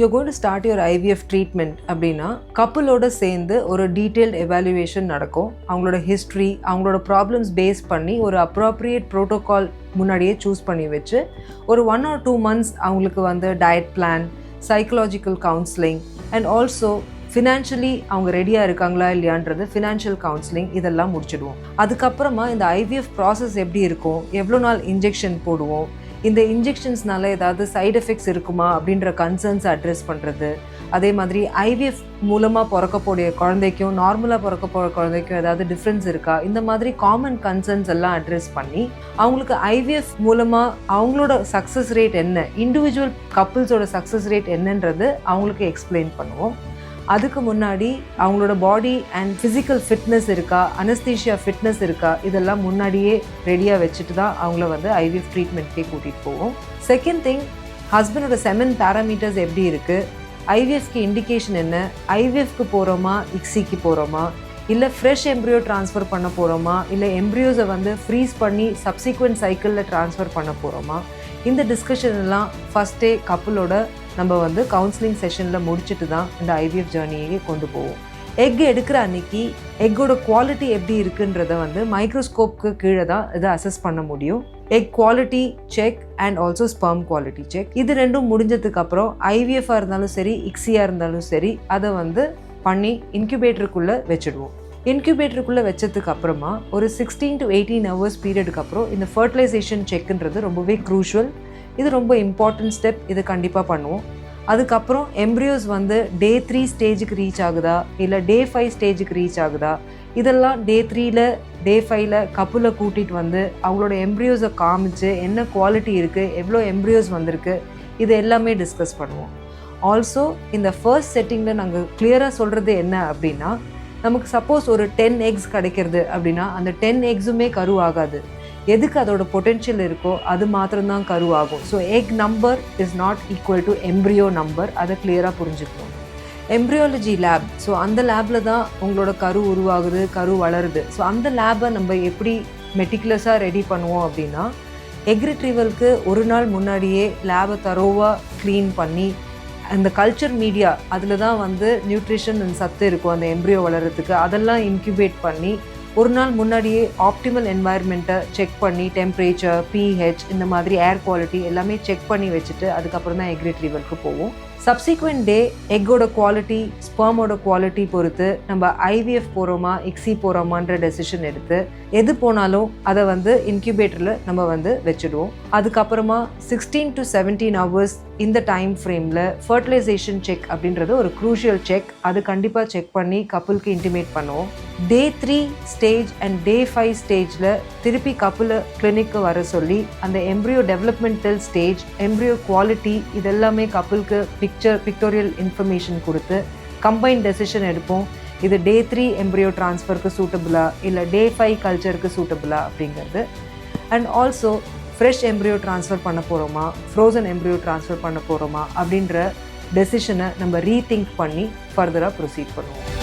you're going to start your IVF treatment அப்படின்னா கப்புளோட சேர்ந்து ஒரு டீட்டெயில்டு எவாலுவேஷன் நடக்கும். அவங்களோட ஹிஸ்ட்ரி, அவங்களோட ப்ராப்ளம்ஸ் பேஸ் பண்ணி ஒரு அப்ராப்ரியேட் ப்ரோட்டோகால் முன்னாடியே சூஸ் பண்ணி வச்சு ஒரு 1 or 2 months அவங்களுக்கு வந்து diet plan, psychological counselling and also financially அவங்க ரெடியாக இருக்காங்களா இல்லையான்றது ஃபினான்ஷியல் கவுன்சிலிங் இதெல்லாம் முடிச்சிடுவோம். அதுக்கப்புறமா இந்த ஐவிஎஃப் ப்ராசஸ் எப்படி இருக்கும், எவ்வளோ நாள் இன்ஜெக்ஷன் போடுவோம், இந்த இன்ஜெக்ஷன்ஸ்னால ஏதாவது சைடு எஃபெக்ட்ஸ் இருக்குமா அப்படின்ற கன்சர்ன்ஸ் அட்ரெஸ் பண்ணுறது, அதே மாதிரி ஐவிஎஃப் மூலமாக பிறக்கக்கூடிய குழந்தைக்கும் நார்மலாக பிறக்க போகிற குழந்தைக்கும் ஏதாவது டிஃப்ரென்ஸ் இருக்கா, இந்த மாதிரி காமன் கன்சர்ன்ஸ் எல்லாம் அட்ரெஸ் பண்ணி அவங்களுக்கு ஐவிஎஃப் மூலமாக அவங்களோட சக்ஸஸ் ரேட் என்ன, இண்டிவிஜுவல் கப்புள்ஸோட சக்ஸஸ் ரேட் என்னன்றது அவங்களுக்கு எக்ஸ்பிளைன் பண்ணுவோம். அதுக்கு முன்னாடி அவங்களோட பாடி அண்ட் ஃபிசிக்கல் ஃபிட்னஸ் இருக்கா, அனஸ்தீஷியா ஃபிட்னஸ் இருக்கா, இதெல்லாம் முன்னாடியே ரெடியாக வச்சுட்டு தான் அவங்கள வந்து ஐவிஎஃப் ட்ரீட்மெண்ட்கே கூட்டிகிட்டு போவோம். செகண்ட் திங், ஹஸ்பண்டோட செமன் பேராமீட்டர்ஸ் எப்படி இருக்குது, ஐவிஎஃப்க்கு இண்டிகேஷன் என்ன, ஐவிஎஃப்க்கு போகிறோமா இக்ஸிக்கு போகிறோமா, இல்லை ஃப்ரெஷ் எம்ப்ரியோ ட்ரான்ஸ்ஃபர் பண்ண போகிறோமா, இல்லை எம்ப்ரியோஸை வந்து ஃப்ரீஸ் பண்ணி சப்சிக்வெண்ட் சைக்கிளில் ட்ரான்ஸ்ஃபர் பண்ண போகிறோமா, இந்த டிஸ்கஷன் எல்லாம் ஃபஸ்ட்டே கப்புளோட நம்ம வந்து கவுன்சிலிங் செஷனில் முடிச்சுட்டு தான் இந்த ஐவிஎஃப் ஜேர்னியே கொண்டு போவோம். எக் எடுக்கிற அன்னைக்கு எக்கோட குவாலிட்டி எப்படி இருக்குன்றத வந்து மைக்ரோஸ்கோப்க்கு கீழே தான் இதை அசஸ் பண்ண முடியும். Egg quality check and also sperm quality check, இது ரெண்டும் முடிஞ்சதுக்கப்புறம் ஐவிஎஃபாக இருந்தாலும் சரி இக்ஸியாக இருந்தாலும் சரி அதை வந்து பண்ணி இன்குபேட்டருக்குள்ளே வச்சுடுவோம். இன்குபேட்டருக்குள்ளே வச்சதுக்கு அப்புறமா ஒரு 16 to 18 hours பீரியடுக்கு அப்புறம் இந்த ஃபர்டிலைசேஷன் செக்ன்றது ரொம்பவே க்ரூஷுவல். இது ரொம்ப இம்பார்ட்டன்ட் ஸ்டெப், இது கண்டிப்பாக பண்ணுவோம். அதுக்கப்புறம் எம்ப்ரியோஸ் வந்து Day 3 ஸ்டேஜுக்கு ரீச் ஆகுதா இல்லை Day 5 ஸ்டேஜுக்கு ரீச் ஆகுதா, இதெல்லாம் Day 3ல Day 5ல கப்புளை கூட்டிகிட்டு வந்து அவங்களோட எம்ப்ரியோஸை காமிச்சு என்ன குவாலிட்டி இருக்குது, எவ்வளோ எம்ப்ரியோஸ் வந்திருக்கு, இது எல்லாமே டிஸ்கஸ் பண்ணுவோம். ஆல்சோ இந்த ஃபர்ஸ்ட் செட்டிங்கில் நாங்கள் கிளியராக சொல்கிறது என்ன அப்படின்னா, நமக்கு சப்போஸ் ஒரு 10 eggs கிடைக்கிறது அப்படின்னா அந்த 10 eggsமே கரு ஆகாது. எதுக்கு அதோட பொட்டென்ஷியல் இருக்கோ அது மாத்திரம்தான் கரு ஆகும். So egg number is not equal to embryo number, அதை கிளியராக புரிஞ்சுக்கணும். எம்ப்ரியாலஜி லேப், ஸோ அந்த லேபில் தான் உங்களோட கரு உருவாகுது, கரு வளருது. ஸோ அந்த லேபை நம்ம எப்படி மெட்டிகுலஸாக ரெடி பண்ணுவோம் அப்படின்னா, எக் ரிட்ரீவலுக்கு ஒரு நாள் முன்னாடியே லேபை தரோவாக க்ளீன் பண்ணி அந்த கல்ச்சர் மீடியா அதில் தான் வந்து நியூட்ரிஷன் அண்ட் சத்து இருக்கும் அந்த எம்ப்ரியோ வளர்கிறதுக்கு, அதெல்லாம் இன்குபேட் பண்ணி ஒரு நாள் முன்னாடியே ஆப்டிமல் என்வாயர்மெண்ட்டை செக் பண்ணி டெம்பரேச்சர், பிஹெச், இந்த மாதிரி ஏர் குவாலிட்டி எல்லாமே செக் பண்ணி வச்சுட்டு அதுக்கப்புறம் தான் எக் ரிட்ரீவலுக்கு போவோம். சப்சிக்வெண்ட் டே எக்கோட குவாலிட்டி, ஸ்பெர்மோட குவாலிட்டி பொறுத்து நம்ம ஐவிஎஃப் போகிறோமா இக்ஸி போகிறோமான்ற டெசிஷன் எடுத்து எது போனாலும் அதை வந்து இன்குபேட்டரில் நம்ம வந்து வச்சுடுவோம். அதுக்கப்புறமா 16 to 17 hours இந்த டைம் ஃப்ரேமில் ஃபர்டிலைசேஷன் செக் அப்படின்றது ஒரு க்ரூஷியல் செக், அது கண்டிப்பாக செக் பண்ணி கப்புளுக்கு இன்டிமேட் பண்ணுவோம். Day 3 ஸ்டேஜ் அண்ட் Day 5 ஸ்டேஜில் திருப்பி கப்புளை கிளினிக்கு வர சொல்லி அந்த embryo developmental stage, embryo quality, இதெல்லாமே கப்புளுக்கு பிக்டோரியல் இன்ஃபர்மேஷன் கொடுத்து கம்பைன் டெசிஷன் எடுப்போம். இது Day 3 எம்ப்ரியோ ட்ரான்ஸ்ஃபருக்கு சூட்டபுளா இல்லை Day 5 கல்ச்சருக்கு சூட்டபுளா அப்படிங்கிறது. And also fresh embryo transfer பண்ண போகிறோமா, ஃப்ரோசன் எம்ப்ரியோ ட்ரான்ஸ்ஃபர் பண்ண போகிறோமா அப்படின்ற டெசிஷனை நம்ம ரீதிங்க் பண்ணி ஃபர்தராக ப்ரொசீட் பண்ணுவோம்.